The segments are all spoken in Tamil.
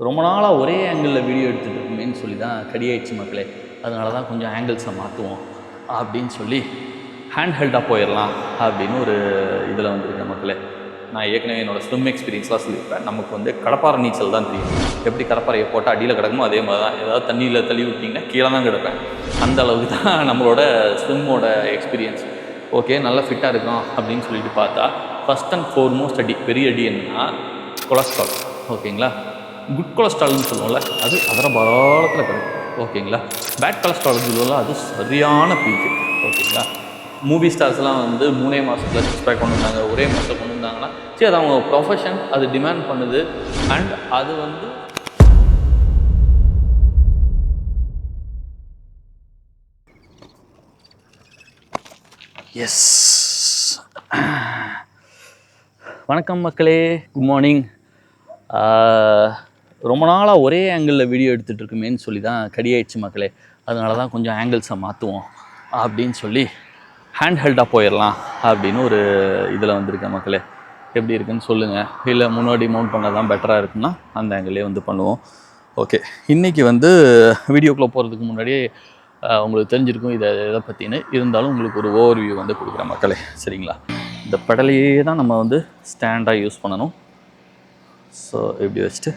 ரொம்ப நாளாக ஒரே ஆங்கிளில் வீடியோ எடுத்துகிட்டு இருக்குமேன்னு சொல்லி தான் கடியாயிடுச்சு மக்களே. அதனால தான் கொஞ்சம் ஆங்கிள்ஸை மாற்றுவோம் அப்படின்னு சொல்லி ஹேண்ட் ஹெல்டாக போயிடலாம் அப்படின்னு ஒரு இதில் வந்துருக்கேன் மக்களே. நான் ஏற்கனவே என்னோடய ஸ்விம் எக்ஸ்பீரியன்ஸ்லாம் சொல்லியிருப்பேன். நமக்கு வந்து கடப்பாறை நீச்சல் தான் தெரியும். எப்படி கடப்பாறையை போட்டால் அடியில் கிடக்குமோ அதே மாதிரி தான். ஏதாவது தண்ணியில் தள்ளி விட்டிங்கன்னா கீழே தான் கிடப்பேன். அந்த அளவுக்கு தான் நம்மளோட ஸ்விம்மோட எக்ஸ்பீரியன்ஸ். ஓகே, நல்லா ஃபிட்டாக இருக்கும் அப்படின்னு சொல்லிட்டு பார்த்தா ஃபஸ்ட் அண்ட் ஃபோர்மோஸ்ட் பெரிய அடி என்னன்னா கொலஸ்ட்ரால். ஓகேங்களா, குட் கொலஸ்ட்ரால்னு சொல்லுவோம்ல, அது அதர பாலத்தில் கிடைக்கும். ஓகேங்களா, பேட் கொலஸ்ட்ரால்னு சொல்லுவோம்ல, அது சரியான பீக்கு. ஓகேங்களா, மூவி ஸ்டார்ஸ்லாம் வந்து 3 மாதத்தில் சிக்ஸ் பேக் கொண்டு வந்தாங்க, ஒரே மாதத்தில் கொண்டு வந்தாங்கன்னா சரி, அது அவங்க ப்ரொஃபஷன், அது டிமாண்ட் பண்ணுது. அண்ட் அது வந்து எஸ். வணக்கம் மக்களே, குட் மார்னிங். ரொம்ப நாளாக ஒரே ஆங்கிளில் வீடியோ எடுத்துகிட்டு இருக்குமேன்னு சொல்லி தான் கடியாயிடுச்சு மக்களே. அதனால தான் கொஞ்சம் ஆங்கிள்ஸை மாற்றுவோம் அப்படின்னு சொல்லி ஹேண்ட் ஹெல்டாக போயிடலாம் அப்படின்னு ஒரு இதில் வந்திருக்கேன் மக்களே. எப்படி இருக்குன்னு சொல்லுங்கள். இல்லை முன்னாடி மவுண்ட் பண்ணால் தான் பெட்டராக இருக்குன்னா அந்த ஆங்கிளே வந்து பண்ணுவோம். ஓகே, இன்றைக்கி வந்து வீடியோக்குள்ளே போகிறதுக்கு முன்னாடியே உங்களுக்கு தெரிஞ்சிருக்கும் எதை பற்றின்னு. இருந்தாலும் உங்களுக்கு ஒரு ஓவர்வியூ வந்து கொடுக்குறேன் மக்களே, சரிங்களா. இந்த பெடலையே தான் நம்ம வந்து ஸ்டாண்டாக யூஸ் பண்ணணும். ஸோ இப்படி வச்சுட்டு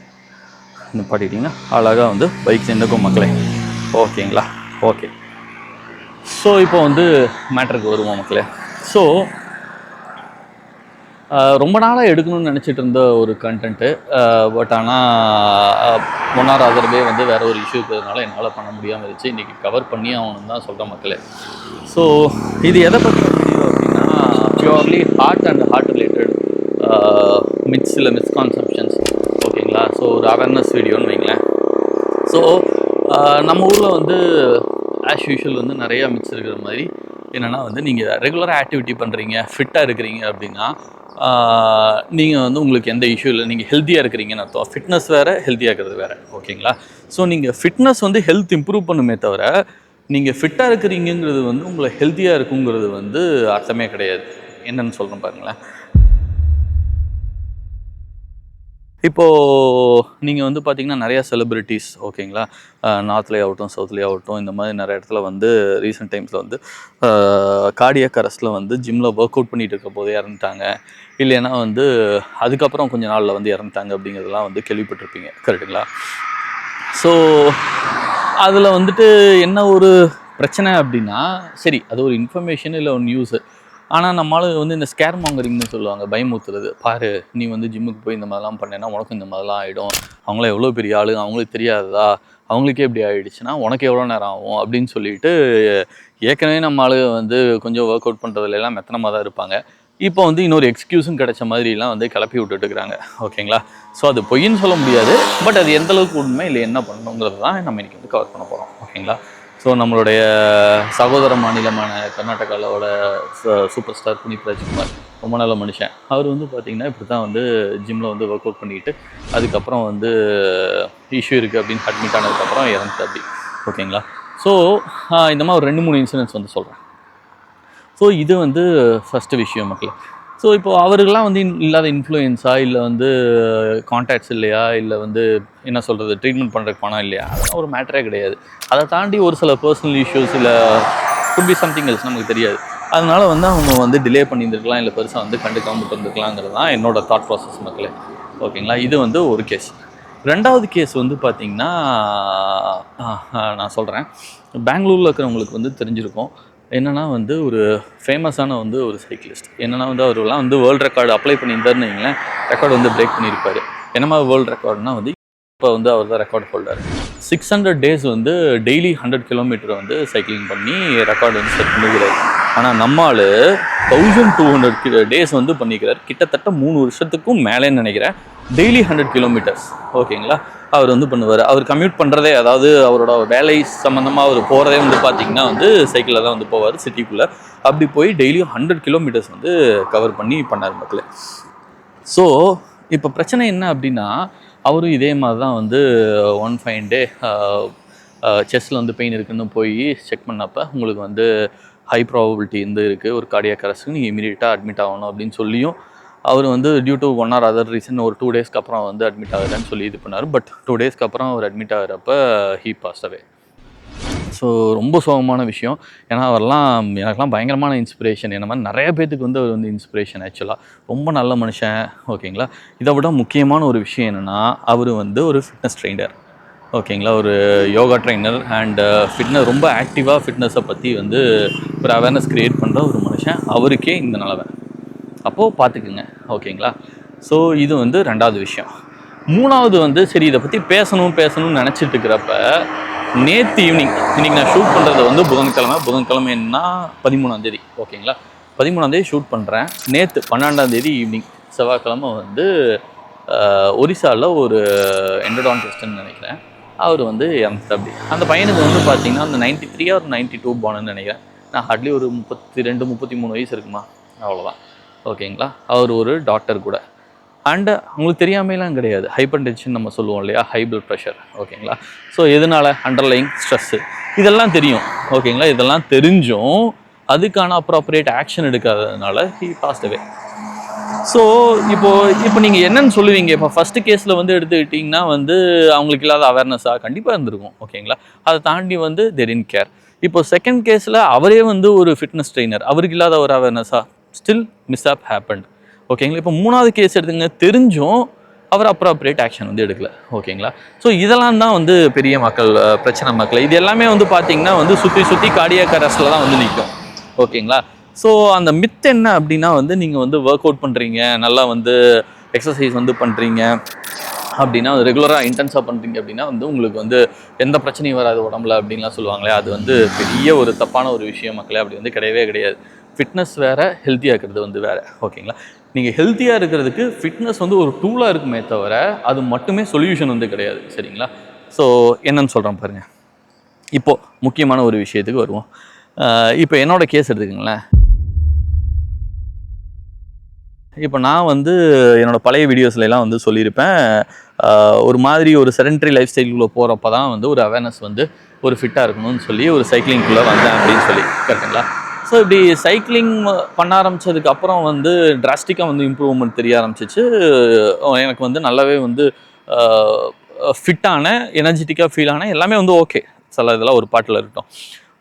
நிப்பாட்டிட்டிங்கன்னா அழகாக வந்து பைக் நின்றுக்கும் மக்களே. ஓகேங்களா, ஓகே. ஸோ இப்போ வந்து மேட்டருக்கு வருவோம் மக்களே. ஸோ ரொம்ப நாளாக எடுக்கணும்னு நினச்சிட்டு இருந்த ஒரு கண்டென்ட்டு, பட் ஆனால் ஒன் ஆர் அதர்வே வந்து வேறு ஒரு இஷ்யூ இருக்கிறதுனால என்னால் பண்ண முடியாமல் இருந்துச்சு. இன்றைக்கி கவர் பண்ணி ஆகணும்னு தான் சொல்கிறேன் மக்களே. ஸோ இது எதை பற்றி வீடியோ அப்படின்னா purely heart and heart related சில மிஸ்கான்செப்ஷன்ஸ். ஓகேங்களா, ஸோ ஒரு அவேர்னஸ் வீடியோன்னு வைங்களேன். ஸோ நம்ம ஊரில் வந்து ஆஸ் யூஷுவல் வந்து நிறையா மிக்ஸ் இருக்கிற மாதிரி என்னென்னா வந்து நீங்கள் ரெகுலராக ஆக்டிவிட்டி பண்ணுறீங்க, ஃபிட்டாக இருக்கிறீங்க அப்படின்னா நீங்கள் வந்து உங்களுக்கு எந்த இஷ்யூ இல்லை, நீங்கள் ஹெல்த்தியாக இருக்கிறீங்கன்னு அர்த்தம். ஃபிட்னஸ் வேறு, ஹெல்த்தியாக இருக்கிறது வேறு. ஓகேங்களா, ஸோ நீங்கள் ஃபிட்னஸ் வந்து ஹெல்த் இம்ப்ரூவ் பண்ணுமே தவிர நீங்கள் ஃபிட்டாக இருக்கிறீங்கிறது வந்து உங்களை ஹெல்த்தியாக இருக்குங்கிறது வந்து அர்த்தமே கிடையாது. என்னென்னு சொல்கிறேன் பாருங்களேன். இப்போது நீங்கள் வந்து பார்த்திங்கன்னா நிறையா செலிப்ரிட்டிஸ், ஓகேங்களா, நார்த்லேயே ஆகட்டும் சவுத்லேயே ஆகட்டும், இந்த மாதிரி நிறைய இடத்துல வந்து ரீசெண்ட் டைம்ஸில் வந்து கார்டியாக் அரெஸ்ட்டில் வந்து ஜிம்மில் ஒர்க் அவுட் பண்ணிகிட்டு இருக்க போதே இறந்துட்டாங்க. இல்லைன்னா வந்து அதுக்கப்புறம் கொஞ்சம் நாளில் வந்து இறந்துட்டாங்க அப்படிங்கிறதெல்லாம் வந்து கேள்விப்பட்டிருப்பீங்க, கரெக்டுங்களா. ஸோ அதில் வந்துட்டு என்ன ஒரு பிரச்சனை அப்படின்னா, சரி அது ஒரு இன்ஃபர்மேஷன் இல்லை ஒரு நியூஸு. ஆனால் நம்மளால் வந்து இந்த ஸ்கேர் மாங்கரிங்னு சொல்லுவாங்க, பயமுறுத்துறது. பாரு, நீ வந்து ஜிம்முக்கு போய் இந்த மாதிரிலாம் பண்ணேன்னா உனக்கும் இந்த மாதிரிலாம் ஆகிடும், அவங்களாம் எவ்வளோ பெரிய ஆளு, அவங்களுக்கு தெரியாததா, அவங்களுக்கே எப்படி ஆகிடுச்சுன்னா உனக்கு எவ்வளோ நேரம் ஆகும் அப்படின்னு சொல்லிட்டு ஏற்கனவே நம்ம ஆளு வந்து கொஞ்சம் ஒர்க் அவுட் பண்ணுறதுலாம் மெத்தனமாக தான் இருப்பாங்க. இப்போ வந்து இன்னொரு எக்ஸ்கியூஸும் கிடைச்ச மாதிரிலாம் வந்து கிளப்பி விட்டுட்டுருக்குறாங்க. ஓகேங்களா, ஸோ அது பொய்ன்னு சொல்ல முடியாது, பட் அது எந்தளவுக்கு உண்மை இல்லை என்ன பண்ணணுங்கிறது தான் நம்ம இன்றைக்கி வந்து கவர் பண்ண போகிறோம். ஓகேங்களா, ஸோ நம்மளுடைய சகோதர மாநிலமான கர்நாடகாவோட சூப்பர் ஸ்டார் புனித் ராஜ்குமார், ரொம்ப நல்ல மனுஷன். அவர் வந்து பார்த்திங்கன்னா இப்படி தான் வந்து ஜிம்மில் வந்து ஒர்க் அவுட் பண்ணிக்கிட்டு அதுக்கப்புறம் வந்து இஷ்யூ இருக்குது அப்படின்னு அட்மிட் ஆனதுக்கப்புறம் இறந்துட்டு அப்படி. ஓகேங்களா, ஸோ இந்த மாதிரி ஒரு 2-3 இன்சிடென்ட்ஸ் வந்து சொல்கிறேன். ஸோ இது வந்து ஃபஸ்ட்டு விஷயம் மக்கள். ஸோ இப்போது அவருக்கெல்லாம் வந்து இல்லாத இன்ஃப்ளூயன்ஸா, இல்லை வந்து கான்டாக்ட்ஸ் இல்லையா, இல்லை வந்து என்ன சொல்கிறது ட்ரீட்மெண்ட் பண்ணுறதுக்கு பணம் இல்லையா, அதெல்லாம் ஒரு மேட்டரே கிடையாது. அதை தாண்டி ஒரு சில பர்சனல் இஷ்யூஸ் இல்லை குட் பி சம்திங் எல்ஸ் நமக்கு தெரியாது. அதனால் வந்து அவங்க வந்து டிலே பண்ணியிருந்துருக்கலாம், இல்லை பெருசாக வந்து கண்டுக்காமல் விட்டுருந்துருக்கலாங்கிறது தான் என்னோடய தாட் ப்ராசஸ் மக்களே. ஓகேங்களா, இது வந்து ஒரு கேஸ். 2வது கேஸ் வந்து பார்த்திங்கன்னா நான் சொல்கிறேன், பெங்களூரில் இருக்கிறவங்களுக்கு வந்து தெரிஞ்சிருக்கும். என்னென்னா வந்து ஒரு ஃபேமஸான வந்து ஒரு சைக்கிளிஸ்ட். என்னென்னா வந்து அவரெல்லாம் வந்து வேர்ல்டு ரெக்கார்டு அப்ளை பண்ணியிருந்தாருன்னு வைங்களேன், ரெக்கார்டு வந்து பிரேக் பண்ணியிருப்பார். என்னமா வேர்ல்டு ரெக்கார்டுனா வந்து இப்போ வந்து அவர் தான் ரெக்கார்டு ஹோல்டர். 600 days வந்து டெய்லி 100 kilometer வந்து சைக்கிளிங் பண்ணி ரெக்கார்டு வந்து செட் பண்ணிக்கிறார். ஆனால் நம்மால் 1200 days வந்து பண்ணிக்கிறார். கிட்டத்தட்ட 3 வருஷத்துக்கும் மேலேன்னு நினைக்கிறேன். Daily 100 kilometers. ஓகேங்களா, அவர் வந்து பண்ணுவார். அவர் கம்யூட் பண்ணுறதே, அதாவது அவரோட வேலை சம்மந்தமாக அவர் போகிறதே வந்து பார்த்திங்கன்னா வந்து சைக்கிளில் தான் வந்து போவார் சிட்டிக்குள்ளே. அப்படி போய் டெய்லியும் 100 kilometers வந்து கவர் பண்ணி பண்ணார் மக்களே. ஸோ இப்போ பிரச்சனை என்ன அப்படின்னா, அவரும் இதே மாதிரி தான் வந்து ஒன் ஃபைன் டே செஸ்ட்டில் வந்து பெயின் இருக்குதுன்னு போய் செக் பண்ணப்போ உங்களுக்கு வந்து ஹை ப்ராபபிலிட்டி வந்து இருக்குது, ஒரு கார்டியாக் அரெஸ்ட், நீங்கள் இமீடியட்டாக அட்மிட் ஆகணும் அப்படின்னு சொல்லியும் அவர் வந்து due to one or other reason ஒரு 2 டேஸ்க்கு அப்புறம் வந்து அட்மிட் ஆகுதுன்னு சொல்லி இது பண்ணார். பட் 2 டேஸ்க்கு அப்புறம் அவர் அட்மிட் ஆகிறப்ப ஹீ பாஸ்ட் அவே. ஸோ ரொம்ப சோகமான விஷயம். ஏன்னா அவர்லாம் எனக்குலாம் பயங்கரமான இன்ஸ்பிரேஷன். என்ன மாதிரி நிறைய பேத்துக்கு வந்து அவர் வந்து இன்ஸ்பிரேஷன் ஆக்சுவலாக. ரொம்ப நல்ல மனுஷன். ஓகேங்களா. இதை விட முக்கியமான ஒரு விஷயம் என்னென்னா அவர் வந்து ஒரு ஃபிட்னஸ் ட்ரெயினர். ஓகேங்களா. ஒரு யோகா ட்ரெயினர் அண்டு ஃபிட்னஸ் ரொம்ப ஆக்டிவாக ஃபிட்னஸை பற்றி வந்து ஒரு அவேர்னஸ் க்ரியேட் பண்ணுற ஒரு மனுஷன். அவருக்கே இந்த நிலவை. அப்போது பார்த்துக்குங்க. ஓகேங்களா. ஸோ இது வந்து 2வது விஷயம். 3வது வந்து சரி இதை பற்றி பேசணும்னு நினச்சிட்டு இருக்கிறப்ப நேற்று ஈவினிங், இன்றைக்கி நான் ஷூட் பண்ணுறது வந்து புதன்கிழமைன்னா 13ஆம் தேதி. ஓகேங்களா. 13ஆம் தேதி ஷூட் பண்ணுறேன். நேற்று 12ஆம் தேதி ஈவினிங் செவ்வாய்க்கிழமை வந்து ஒரிசாவில் ஒரு எண்டோடான்டிஸ்ட்னு நினைக்கிறேன், அவர் வந்து இறந்துட்டாப்படி. அந்த பையனுக்கு வந்து பார்த்திங்கன்னா அந்த 93 or 92 போனன்னு நினைக்கிறேன். நான் ஹார்ட்லி ஒரு 32 33 வயசு இருக்குமா, அவ்வளோதான். ஓகேங்களா. அவர் ஒரு டாக்டர் கூட. அண்டு உங்களுக்கு தெரியாமலாம் கிடையாது, ஹைப்பர் டென்ஷன் நம்ம சொல்லுவோம் இல்லையா, ஹை பிளட் ப்ரெஷர். ஓகேங்களா. ஸோ எதனால் அண்டர்லைங் ஸ்ட்ரெஸ்ஸு இதெல்லாம் தெரியும். ஓகேங்களா. இதெல்லாம் தெரிஞ்சும் அதுக்கான அப்ராப்ரியேட் ஆக்ஷன் எடுக்காததுனால ஹீ பாஸ்ட் அவே. ஸோ இப்போ நீங்கள் என்னன்னு சொல்லுவீங்க, இப்போ ஃபஸ்ட்டு கேஸில் வந்து எடுத்துக்கிட்டிங்கன்னா வந்து அவங்களுக்கு இல்லாத அவேர்னஸாக கண்டிப்பாக இருந்திருக்கும். ஓகேங்களா. அதை தாண்டி வந்து தே டிட்ன்ட் கேர். இப்போ செகண்ட் கேஸில் அவரே வந்து ஒரு ஃபிட்னஸ் ட்ரெயினர், அவருக்கு இல்லாத ஒரு அவேர்னஸாக ஸ்டில் மிஸ்அப் ஹேப்பன்ட். ஓகேங்களா. இப்போ 3வது கேஸ் எடுத்துங்க, தெரிஞ்சும் அவர் அப்ராப்ரியேட் ஆக்ஷன் வந்து எடுக்கல. ஓகேங்களா. ஸோ இதெல்லாம் தான் வந்து பெரிய பிரச்சனை மக்கள். இது எல்லாமே வந்து பார்த்தீங்கன்னா வந்து சுற்றி கார்டியாக் அரெஸ்ட்டில் தான் வந்து நிற்கும். ஓகேங்களா. ஸோ அந்த மித் என்ன அப்படின்னா வந்து நீங்கள் வந்து ஒர்க் அவுட் பண்ணுறீங்க, நல்லா வந்து எக்ஸசைஸ் வந்து பண்ணுறீங்க அப்படின்னா, ரெகுலராக இன்டென்ஸாக பண்ணுறீங்க அப்படின்னா வந்து உங்களுக்கு வந்து எந்த பிரச்சனையும் வராது உடம்புல அப்படின்லாம் சொல்லுவாங்களே, அது வந்து பெரிய ஒரு தப்பான ஒரு விஷயம் மக்களே. அப்படி வந்து கிடையவே கிடையாது. ஃபிட்னஸ் வேறு, ஹெல்த்தியாக இருக்கிறது வந்து வேறு. ஓகேங்களா. நீங்கள் ஹெல்த்தியாக இருக்கிறதுக்கு ஃபிட்னஸ் வந்து ஒரு டூலாக இருக்குமே தவிர அது மட்டுமே சொல்யூஷன் வந்து கிடையாது. சரிங்களா. ஸோ என்னன்னு சொல்கிறேன் பாருங்கள். இப்போது முக்கியமான ஒரு விஷயத்துக்கு வருவோம். இப்போ என்னோடய கேஸ் எடுத்துக்கங்களேன். இப்போ நான் வந்து என்னோடய பழைய வீடியோஸ்லாம் வந்து சொல்லியிருப்பேன், ஒரு மாதிரி ஒரு செடென்டரி லைஃப் ஸ்டைலுக்குள்ளே போகிறப்ப தான் வந்து ஒரு அவேர்னஸ் வந்து ஒரு ஃபிட்டாக இருக்கணும்னு சொல்லி ஒரு சைக்கிளிங்குள்ளே வந்தேன் அப்படின்னு சொல்லி. கரெக்டுங்களா. ஸோ இப்படி சைக்கிளிங் பண்ண ஆரம்பித்ததுக்கப்புறம் வந்து டிராஸ்டிக்காக வந்து இம்ப்ரூவ்மெண்ட் தெரிய ஆரம்பிச்சிச்சு. எனக்கு வந்து நல்லாவே வந்து ஃபிட்டான, எனர்ஜெட்டிக்காக ஃபீல் ஆன எல்லாமே வந்து ஓகே. சில இதெல்லாம் ஒரு பாட்டில் இருக்கட்டும்.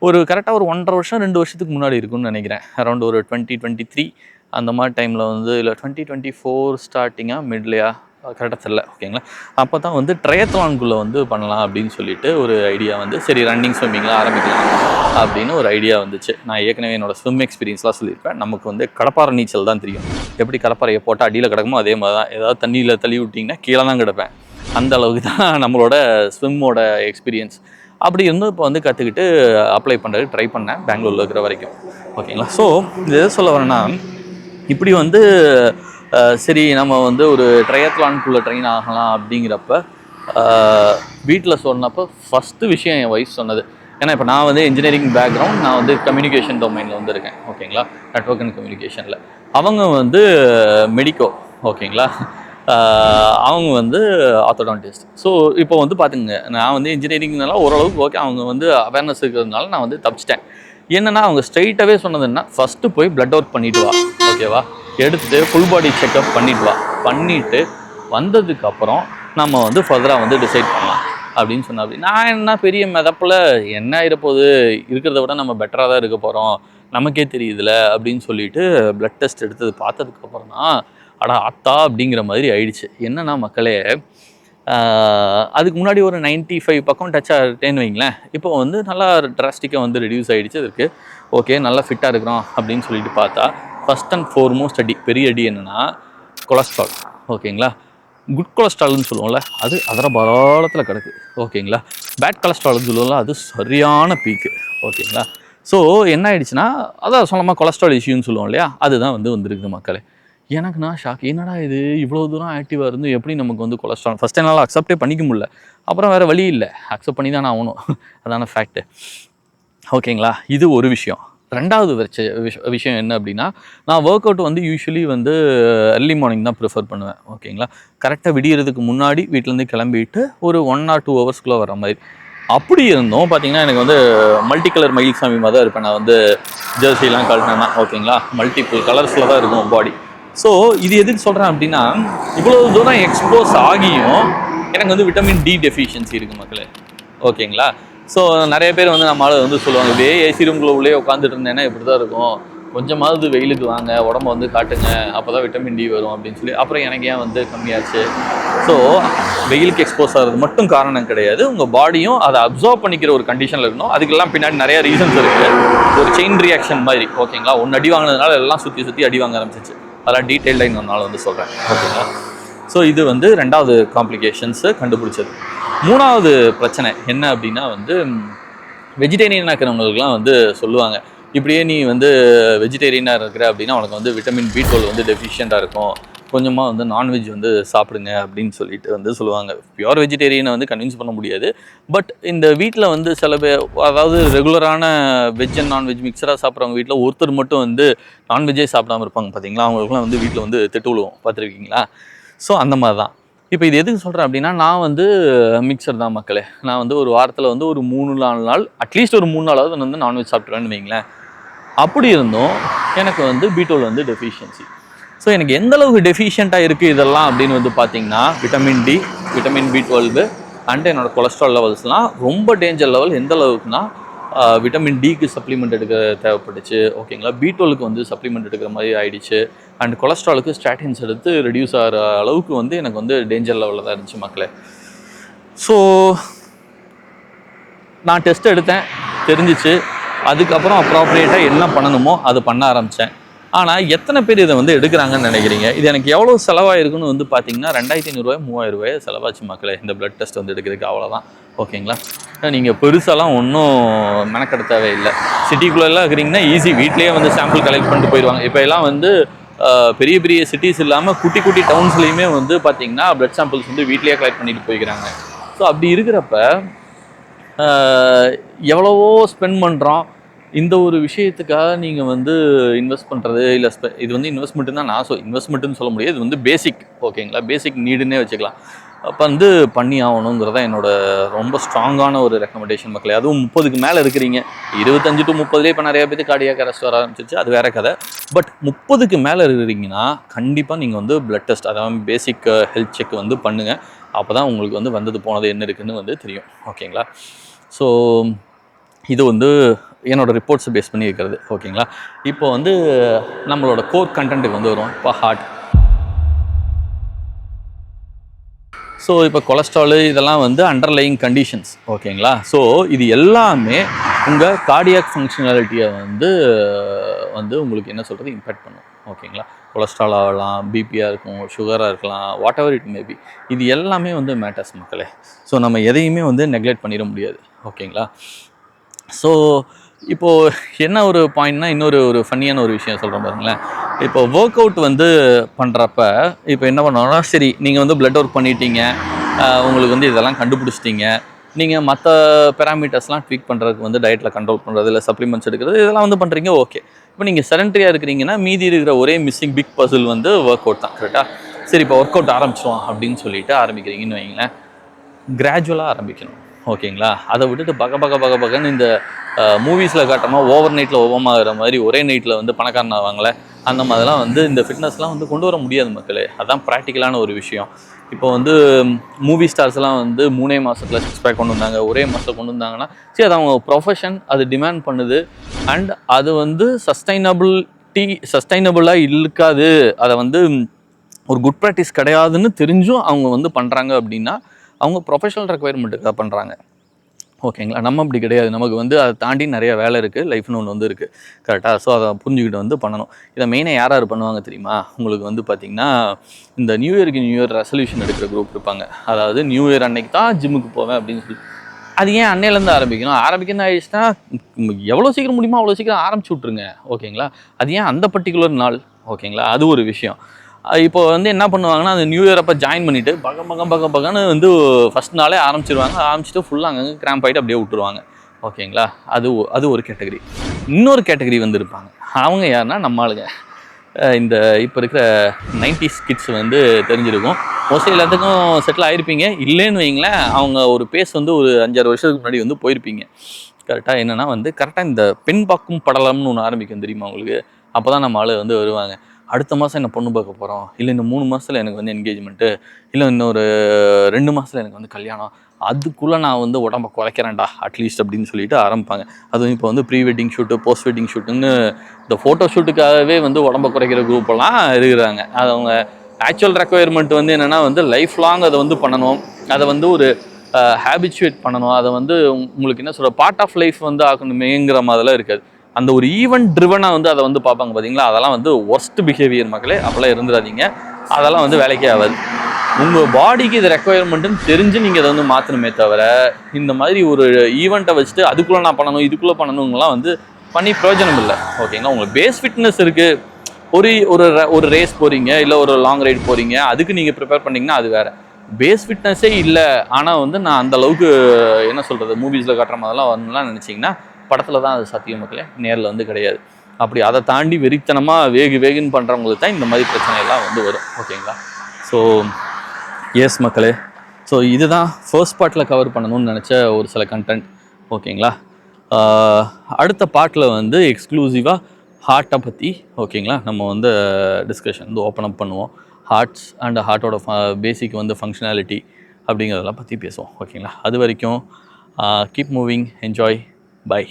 ஒரு கரெக்டாக ஒரு 1.5 வருஷம் 2 வருஷத்துக்கு முன்னாடி இருக்குன்னு நினைக்கிறேன். அரௌண்ட் ஒரு 2023 அந்த மாதிரி டைமில் வந்து, இல்லை 2024 ஸ்டார்டிங்காக மிட்லையா கரெக்டாக தெரியல. ஓகேங்களா. அப்போ தான் வந்து ட்ரையத்லான்குள்ளே வந்து பண்ணலாம் அப்படின்னு சொல்லிட்டு ஒரு ஐடியா வந்து, சரி ரன்னிங் ஸ்விம்மிங்லாம் ஆரம்பிக்கலாம் அப்படின்னு ஒரு ஐடியா வந்துச்சு. நான் ஏற்கனவே என்னோடய ஸ்விம் எக்ஸ்பீரியன்ஸ்லாம் சொல்லியிருப்பேன். நமக்கு வந்து கடப்பாறை நீச்சல் தான் தெரியும். எப்படி கடப்பாறையை போட்டால் அடியில் கிடக்குமோ அதே மாதிரி தான். ஏதாவது தண்ணியில் தள்ளி விட்டிங்கன்னா கீழே தான் கிடப்பேன். அந்த அளவுக்கு தான் நம்மளோட ஸ்விம்மோட எக்ஸ்பீரியன்ஸ். அப்படி இருந்தும் இப்போ வந்து கற்றுக்கிட்டு அப்ளை பண்ணுறதுக்கு ட்ரை பண்ணேன், பெங்களூரில் இருக்கிற வரைக்கும். ஓகேங்களா. ஸோ இது எது சொல்ல வரேன்னா, இப்படி வந்து சரி நம்ம வந்து ஒரு ட்ரையத்லான்குள்ளே ட்ரெயின் ஆகலாம் அப்படிங்கிறப்ப வீட்டில் சொன்னப்போ ஃபஸ்ட்டு விஷயம் என் ஒய்ஃப் சொன்னது. ஏன்னா இப்போ நான் வந்து இன்ஜினியரிங் பேக்ரவுண்ட், நான் வந்து கம்யூனிகேஷன் டொமைனில் வந்து இருக்கேன். ஓகேங்களா. நெட்வொர்க் அண்ட் கம்யூனிகேஷனில். அவங்க வந்து மெடிக்கோ. ஓகேங்களா. அவங்க வந்து ஆர்த்தோடான்டிஸ்ட். ஸோ இப்போ வந்து பார்த்துங்க, நான் வந்து இன்ஜினியரிங்னால ஓரளவுக்கு ஓகே, அவங்க வந்து அவேர்னஸ் இருக்கிறதுனால நான் வந்து தப்பிச்சிட்டேன். என்னென்னா அவங்க ஸ்ட்ரைட்டாகவே சொன்னதுன்னா, ஃபஸ்ட்டு போய் பிளட் ஒர்க் பண்ணிவிட்டு வா. ஓகேவா. எடுத்து ஃபுல் பாடி செக்அப் பண்ணிவிட்டு வா. பண்ணிவிட்டு வந்ததுக்கப்புறம் நம்ம வந்து ஃபர்தராக வந்து டிசைட் பண்ணலாம் அப்படின்னு சொன்னால். அப்படி நான் என்ன பெரிய மிதப்பில் என்ன ஆகிடப்போகுது, இருக்கிறத விட நம்ம பெட்டராக தான் இருக்க போகிறோம், நமக்கே தெரியுதுல அப்படின்னு சொல்லிட்டு பிளட் டெஸ்ட் எடுத்தது பார்த்ததுக்கப்புறம் தான் அடா அத்தா அப்படிங்கிற மாதிரி ஆயிடுச்சு. என்னன்னா மக்களே, அதுக்கு முன்னாடி ஒரு 95 பக்கம் டச் ஆகிட்டேன்னு வைங்களேன். இப்போ வந்து நல்லா ட்ராஸ்டிக்காக வந்து ரெடியூஸ் ஆகிடுச்சு. அதுக்கு ஓகே நல்லா ஃபிட்டாக இருக்கிறோம் அப்படின்னு சொல்லிட்டு பார்த்தா, ஃபஸ்ட் அண்ட் ஃபோர்மோஸ்ட் பெரிய அடி என்னென்னா கொலஸ்ட்ரால். ஓகேங்களா. குட் கொலஸ்ட்ரால்னு சொல்லுவோம்ல, அது அதர பாலத்தில் கிடக்கு. ஓகேங்களா. பேட் கொலஸ்ட்ரால்னு சொல்லுவோம்ல, அது சரியான பீக்கு. ஓகேங்களா. ஸோ என்ன ஆகிடுச்சுன்னா, அதான் சொல்லாமல் கொலஸ்ட்ரால் இஷ்யூன்னு சொல்லுவோம் இல்லையா, அதுதான் வந்து வந்துருக்குது மக்களே. எனக்கு நான் ஷாக். என்னடா இது இவ்வளோ தூரம் ஆக்டிவாக இருந்து எப்படி நமக்கு வந்து கொலஸ்ட்ரால் ஃபஸ்ட் என்னால் அக்செப்டே பண்ணிக்க முடியல. அப்புறம் வேறு வழி இல்லை, அக்செப்ட் பண்ணி தான் ஆகணும். அதான ஃபேக்ட்டு. ஓகேங்களா. இது ஒரு விஷயம். 2வது விஷயம் என்ன அப்படின்னா, நான் ஒர்க் அவுட் வந்து யூஸ்வலி வந்து எர்லி மார்னிங் தான் ப்ரிஃபர் பண்ணுவேன். ஓகேங்களா. கரெக்டாக விடியறதுக்கு முன்னாடி வீட்டிலேருந்து கிளம்பிட்டு ஒரு 1 or 2 ஹவர்ஸ்க்குள்ளே வர மாதிரி. அப்படி இருந்தோம் பார்த்தீங்கன்னா, எனக்கு வந்து மல்டி கலர் மயில்சாமி மாதிரி தான் இருப்பேன். நான் வந்து ஜெர்சிலாம் கழட்டினேன்னா. ஓகேங்களா. மல்டிபிள் கலர்ஸில் தான் இருக்கும் பாடி. ஸோ இது எதுக்கு சொல்கிறேன் அப்படின்னா, இவ்வளோ தூரம் எக்ஸ்போஸ் ஆகியும் எனக்கு வந்து விட்டமின் டி டெஃபிஷியன்சி இருக்குது மக்களே. ஓகேங்களா? ஸோ நிறைய பேர் வந்து நம்மளால் வந்து சொல்லுவாங்க, இதே ஏசி ரூம்குள்ளே உள்ளே உட்காந்துட்டு இருந்தேன்னா இப்படி தான் இருக்கும், கொஞ்சமாவது வெயிலுக்கு வாங்க, உடம்ப வந்து காட்டுங்க, அப்போ தான் விட்டமின் டி வரும் அப்படின்னு சொல்லி. அப்புறம் எனக்கு ஏன் வந்து கம்மியாச்சு? ஸோ வெயிலுக்கு எக்ஸ்போஸ் ஆகிறது மட்டும் காரணம் கிடையாது, உங்கள் பாடியும் அதை அப்சர்வ் பண்ணிக்கிற ஒரு கண்டிஷனில் இருக்கணும். அதுக்கெல்லாம் பின்னாடி நிறைய ரீசன்ஸ் இருக்குது. ஒரு செயின் ரியாக்ஷன் மாதிரி. ஓகேங்களா? ஒன்று அடி வாங்கினதுனால எல்லாம் சுற்றி அடி வாங்க ஆரம்பிச்சிச்சு. அதெல்லாம் டீட்டெயில்டாக இன்னொரு நாள் வந்து சொல்கிறேன். ஓகேங்களா? ஸோ இது வந்து 2வது காம்ப்ளிகேஷன்ஸு கண்டுபிடிச்சது. 3வது பிரச்சனை என்ன அப்படின்னா வந்து, வெஜிடேரியனாக இருக்கிறவங்களுக்குலாம் வந்து சொல்லுவாங்க, இப்படியே நீ வந்து வெஜிடேரியனாக இருக்கிற அப்படின்னா உனக்கு வந்து விட்டமின் B12 வந்து டெஃபிஷியண்ட்டாக இருக்கும், கொஞ்சமாக வந்து நான்வெஜ் வந்து சாப்பிடுங்க அப்படின்னு சொல்லிட்டு வந்து சொல்லுவாங்க. பியூர் வெஜிடேரியனை வந்து கன்வின்ஸ் பண்ண முடியாது. பட் இந்த வீட்டில் வந்து சில பேர், அதாவது ரெகுலரான வெஜ் அண்ட் நான்வெஜ் மிக்சராக சாப்பிட்றவங்க வீட்டில் ஒருத்தர் மட்டும் வந்து நான்வெஜ்ஜே சாப்பிடாமல் இருப்பாங்க பார்த்தீங்களா, அவங்களுக்குலாம் வந்து வீட்டில் வந்து திட்டு விழுவோம், பார்த்துருக்கீங்களா? ஸோ அந்த மாதிரி தான். இப்போ இது எதுக்கு சொல்கிறேன் அப்படின்னா, நான் வந்து மிக்சர் தான் மக்களே. நான் வந்து ஒரு வாரத்தில் வந்து ஒரு 3-4 நாள், அட்லீஸ்ட் ஒரு 3 நாளாவது வந்து நான்வெஜ் சாப்பிட்ருவேன்னு வைங்களேன். அப்படி இருந்தும் எனக்கு வந்து B12 வந்து டெஃபிஷியன்சி. ஸோ எனக்கு எந்த அளவுக்கு டெஃபிஷியண்ட்டாக இருக்குது இதெல்லாம் அப்படின்னு வந்து பார்த்தீங்கன்னா, vitamin D, vitamin B12 and என்னோடய கொலஸ்ட்ரால் லெவல்ஸ்லாம் ரொம்ப டேஞ்சர் லெவல். எந்த அளவுக்குனா, விட்டமின் டிக்கு சப்ளிமெண்ட் எடுக்க தேவைப்பட்டுச்சு. ஓகேங்களா? B12க்கு வந்து சப்ளிமெண்ட் எடுக்கிற மாதிரி ஆகிடுச்சு. அண்ட் கொலஸ்ட்ராலுக்கு ஸ்டாட்டின்ஸ் எடுத்து ரெடியூஸ் ஆகிற அளவுக்கு வந்து எனக்கு வந்து டேஞ்சர் லெவலில் தான் இருந்துச்சு மக்களே. ஸோ நான் டெஸ்ட் எடுத்தேன், தெரிஞ்சிச்சு. அதுக்கப்புறம் அப்ராப்ரியேட்டாக என்ன பண்ணணுமோ அது பண்ண ஆரம்பித்தேன். ஆனால் எத்தனை பேர் இதை வந்து எடுக்கிறாங்கன்னு நினைக்கிறீங்க? இது எனக்கு எவ்வளோ செலவாயிருக்குன்னு வந்து பார்த்தீங்கன்னா, 2500 3000 செலவாச்சு மக்களே இந்த பிளட் டெஸ்ட் வந்து எடுக்கிறதுக்கு. அவ்வளோதான். ஓகேங்களா? நீங்கள் பெருசாலாம் ஒன்றும் மெனக்கெட தேவையில்லை. சிட்டிக்குள்ளெல்லாம் இருக்கிறீங்கன்னா ஈஸி, வீட்லேயே வந்து சாம்பிள் கலெக்ட் பண்ணிட்டு போயிடுவாங்க. இப்போ எல்லாம் வந்து பெரிய பெரிய சிட்டிஸ் இல்லாமல் குட்டி குட்டி டவுன்ஸ்லேயுமே வந்து பார்த்தீங்கன்னா பிளட் சாம்பிள்ஸ் வந்து வீட்லேயே கலெக்ட் பண்ணிட்டு போய்க்கிறாங்க. ஸோ அப்படி இருக்கிறப்ப எவ்வளவோ ஸ்பெண்ட் பண்ணுறோம். இந்த ஒரு விஷயத்துக்காக நீங்கள் வந்து இன்வெஸ்ட் பண்ணுறது இல்லை, இது வந்து இன்வெஸ்ட்மெண்ட்டு தான் நான் இன்வெஸ்ட்மெண்ட்டுன்னு சொல்ல முடியாது, இது வந்து பேசிக். ஓகேங்களா? பேசிக் நீடுன்னே வச்சுக்கலாம். அப்போ வந்து பண்ணி ஆகணுங்கிறதா என்னோட ரொம்ப ஸ்ட்ராங்கான ஒரு ரெக்கமெண்டேஷன் மக்களே. அதுவும் 30க்கு மேலே இருக்கிறீங்க, 25 to 30 இப்போ நிறைய பேருக்கு கார்டியாக் அரெஸ்ட் வர ஆரம்பிச்சிச்சு, அது வேற கதை. பட் 30க்கு மேலே இருக்கிறீங்கன்னா கண்டிப்பாக நீங்கள் வந்து பிளட் டெஸ்ட், அதாவது பேசிக் ஹெல்த் செக் வந்து பண்ணுங்கள். அப்போ தான் உங்களுக்கு வந்து வந்தது போனது என்ன இருக்குதுன்னு வந்து தெரியும். ஓகேங்களா? ஸோ இது வந்து என்னோடய ரிப்போர்ட்ஸை பேஸ் பண்ணி இருக்கிறது. ஓகேங்களா? இப்போ வந்து நம்மளோட கோர் கண்டென்ட்டுக்கு வந்து வரும். இப்போ ஹார்ட். ஸோ இப்போ கொலஸ்ட்ராலு இதெல்லாம் வந்து அண்டர்லையிங் கண்டிஷன்ஸ். ஓகேங்களா? ஸோ இது எல்லாமே உங்கள் கார்டியாக் ஃபங்க்ஷனாலிட்டியை வந்து உங்களுக்கு என்ன சொல்கிறது, இம்பேக்ட் பண்ணும். ஓகேங்களா? கொலஸ்ட்ரால் ஆகலாம், பிபியாக இருக்கும், சுகராக இருக்கலாம், வாட் எவர் இட் மேபி. இது எல்லாமே வந்து மேட்டர்ஸ் மக்களே. ஸோ நம்ம எதையுமே வந்து நெக்லெக்ட் பண்ணிட முடியாது. ஓகேங்களா? ஸோ இப்போது என்ன ஒரு பாயிண்ட்னா, இன்னொரு ஃபன்னியான ஒரு விஷயம் சொல்கிறேன் பாருங்களேன். இப்போ ஒர்க் அவுட் வந்து பண்ணுறப்ப இப்போ என்ன பண்ணோன்னா, சரி நீங்கள் வந்து பிளட் ஒர்க் பண்ணிட்டீங்க, உங்களுக்கு வந்து இதெல்லாம் கண்டுபிடிச்சிட்டிங்க, நீங்கள் மற்ற பேராமீட்டர்ஸ்லாம் ட்வீக் பண்ணுறதுக்கு வந்து டயட்டில் கண்ட்ரோல் பண்ணுறது, இல்லை சப்ளிமெண்ட்ஸ் எடுக்கிறது, இதெல்லாம் வந்து பண்ணுறீங்க. ஓகே. இப்போ நீங்கள் செடன்ட்ரியாக இருக்கிறீங்கன்னா மீதி இருக்கிற ஒரே மிஸ்ஸிங் பிக் பசில் வந்து ஒர்க் அவுட் தான். கரெக்டாக? சரி இப்போ ஒர்க் அவுட் ஆரம்பிச்சிடுவோம் அப்படின்னு சொல்லிட்டு ஆரம்பிக்கிறீங்கன்னு வைங்களேன். கிராஜுவலாக ஆரம்பிக்கணும். ஓகேங்களா? அதை விட்டுட்டு பகன்னு இந்த மூவிஸில் காட்டமா ஓவர் நைட்டில் ஒவ்வொரு மாதிரி ஒரே நைட்டில் வந்து பணக்காரன் ஆவாங்களே, அந்த மாதிரிலாம் வந்து இந்த ஃபிட்னஸ்லாம் வந்து கொண்டு வர முடியாது மக்களே. அதுதான் ப்ராக்டிக்கலான ஒரு விஷயம். இப்போ வந்து மூவி ஸ்டார்ஸ்லாம் வந்து 3 மாதத்தில் 6 பேக் கொண்டு வந்தாங்க, ஒரே மாதத்தில் கொண்டு வந்தாங்கன்னா சரி, அது அவங்க ப்ரொஃபஷன், அது டிமாண்ட் பண்ணுது. அண்ட் அது வந்து சஸ்டைனபிளாக இருக்காது, அதை வந்து ஒரு குட் ப்ராக்டிஸ் கிடையாதுன்னு தெரிஞ்சும் அவங்க வந்து பண்ணுறாங்க அப்படின்னா அவங்க ப்ரொஃபஷனல் ரெக்குயர்மெண்ட்டுக்காக பண்ணுறாங்க. ஓகேங்களா? நம்ம அப்படி கிடையாது. நமக்கு வந்து அதை தாண்டி நிறைய வேலை இருக்குது, லைஃப்னு ஒன்று வந்து இருக்குது. கரெக்டாக? ஸோ அதை புரிஞ்சுக்கிட்டு வந்து பண்ணணும். இதை மெயினாக யார் பண்ணுவாங்க தெரியுமா? உங்களுக்கு வந்து பார்த்திங்கன்னா, இந்த நியூ இயர் ரெசல்யூஷன் எடுக்கிற குரூப் இருப்பாங்க. அதாவது நியூ இயர் அன்னைக்கு தான் ஜிம்முக்கு போவேன் அப்படின்னு சொல்லி. அது ஏன் அன்னையிலேருந்து ஆரம்பிக்கணும் ஆயிடுச்சுன்னா, எவ்வளோ சீக்கிரம் முடியுமோ அவ்வளோ சீக்கிரம் ஆரம்பிச்சு விட்ருங்க. ஓகேங்களா? அது ஏன் அந்த பர்டிகுலர் நாள்? ஓகேங்களா? அது ஒரு விஷயம். இப்போ வந்து என்ன பண்ணுவாங்கன்னா, அந்த நியூ இயர் அப்போ ஜாயின் பண்ணிவிட்டு பகன்னு வந்து ஃபஸ்ட் நாளே ஆரம்பிச்சுட்டு ஃபுல்லாக அங்கங்கே கிராம்ப் ஆகிட்டு அப்படியே விட்டுருவாங்க. ஓகேங்களா? அது ஒரு கேட்டகரி. இன்னொரு கேட்டகரி வந்து இருப்பாங்க. அவங்க யாருன்னா நம்ம ஆளுங்க. இந்த இப்போ இருக்கிற 90s கிட்ஸ் வந்து தெரிஞ்சிருக்கும். மோஸ்ட்லி எல்லாத்துக்கும் செட்டில் ஆகிருப்பீங்க. இல்லைன்னு வைங்களேன், அவங்க ஒரு பேஸ் வந்து ஒரு 5-6 வருஷத்துக்கு முன்னாடி வந்து போயிருப்பீங்க. கரெக்டாக? என்னென்னா வந்து கரெக்டாக இந்த பெண் பார்க்கும் படலம்னு ஒன்று ஆரம்பிக்கும் தெரியுமா உங்களுக்கு? அப்போ தான் நம்ம ஆள் வந்து வருவாங்க. அடுத்த மாதம் என்ன பொண்ணு பார்க்க போகிறோம், இல்லை இந்த 3 மாதத்தில் எனக்கு வந்து என்கேஜ்மெண்ட்டு, இல்லை இன்னொரு 2 மாதத்தில் எனக்கு வந்து கல்யாணம், அதுக்குள்ளே நான் வந்து உடம்பை குறைக்கிறேன்டா அட்லீஸ்ட் அப்படின்னு சொல்லிட்டு ஆரம்பிப்பாங்க. அதுவும் இப்போ வந்து pre wedding shoot, post wedding ஷூட்டுன்னு இந்த ஃபோட்டோ ஷூட்டுக்காகவே வந்து உடம்பை குறைக்கிற குரூப்பெல்லாம் இருக்கிறாங்க. அது அவங்க ஆக்சுவல் ரெக்குயர்மெண்ட் வந்து என்னென்னா வந்து லைஃப் லாங் அதை வந்து பண்ணணும், அதை வந்து ஒரு ஹேபிச்சுவேட் பண்ணணும், அதை வந்து உங்களுக்கு என்ன சொல்கிற பார்ட் ஆஃப் லைஃப் வந்து ஆகணுமேங்கிற மாதிரிலாம் இருக்காது. அந்த ஒரு ஈவெண்ட் ட்ரிவனாக வந்து அதை வந்து பார்ப்பாங்க பார்த்தீங்களா, அதெல்லாம் வந்து ஒர்ஸ்ட் பிஹேவியர் மக்களே. அப்போல்லாம் இருந்துடாதீங்க, அதெல்லாம் வந்து வேலைக்கே ஆகாது. உங்கள் பாடிக்கு இது ரெக்குயர்மெண்ட்டுன்னு தெரிஞ்சு நீங்கள் அதை வந்து மாற்றணுமே தவிர, இந்த மாதிரி ஒரு ஈவெண்ட்டை வச்சுட்டு அதுக்குள்ளே நான் பண்ணணும் இதுக்குள்ளே பண்ணணுங்கலாம் வந்து பண்ணி பிரயோஜனம் இல்லை. ஓகேங்களா, உங்களுக்கு பேஸ் ஃபிட்னஸ் இருக்குது, ஒரு ரேஸ் போகிறீங்க, இல்லை ஒரு லாங் ரைடு போகிறீங்க, அதுக்கு நீங்கள் ப்ரிப்பேர் பண்ணிங்கன்னா அது வேறு. பேஸ் ஃபிட்னஸே இல்லை, ஆனால் வந்து நான் அந்த அளவுக்கு என்ன சொல்கிறது மூவிஸில் காட்டுற மாதிரிலாம் வரணும்லாம் நினச்சிங்கன்னா படத்தில் தான் அது சத்தியம் மக்களே, நேரில் வந்து கிடையாது. அப்படி அதை தாண்டி வெறித்தனமாக வேகுன்னு பண்ணுறவங்களுக்கு தான் இந்த மாதிரி பிரச்சனையெல்லாம் வந்து வரும். ஓகேங்களா, ஸோ எஸ் மக்களே, ஸோ இதுதான் ஃபர்ஸ்ட் பார்ட்டில் கவர் பண்ணணும்னு நினச்ச ஒரு சில கண்டென்ட். ஓகேங்களா, அடுத்த பார்ட்டில் வந்து எக்ஸ்க்ளூசிவாக ஹார்ட்டை பற்றி ஓகேங்களா நம்ம வந்து டிஸ்கஷன் வந்து ஓப்பன் அப் பண்ணுவோம். ஹார்ட்ஸ் அண்ட் ஹார்ட்டோட பேசிக் வந்து ஃபங்க்ஷனாலிட்டி அப்படிங்கிறதெல்லாம் பற்றி பேசுவோம். ஓகேங்களா, அது வரைக்கும் கீப் மூவிங், என்ஜாய், பை.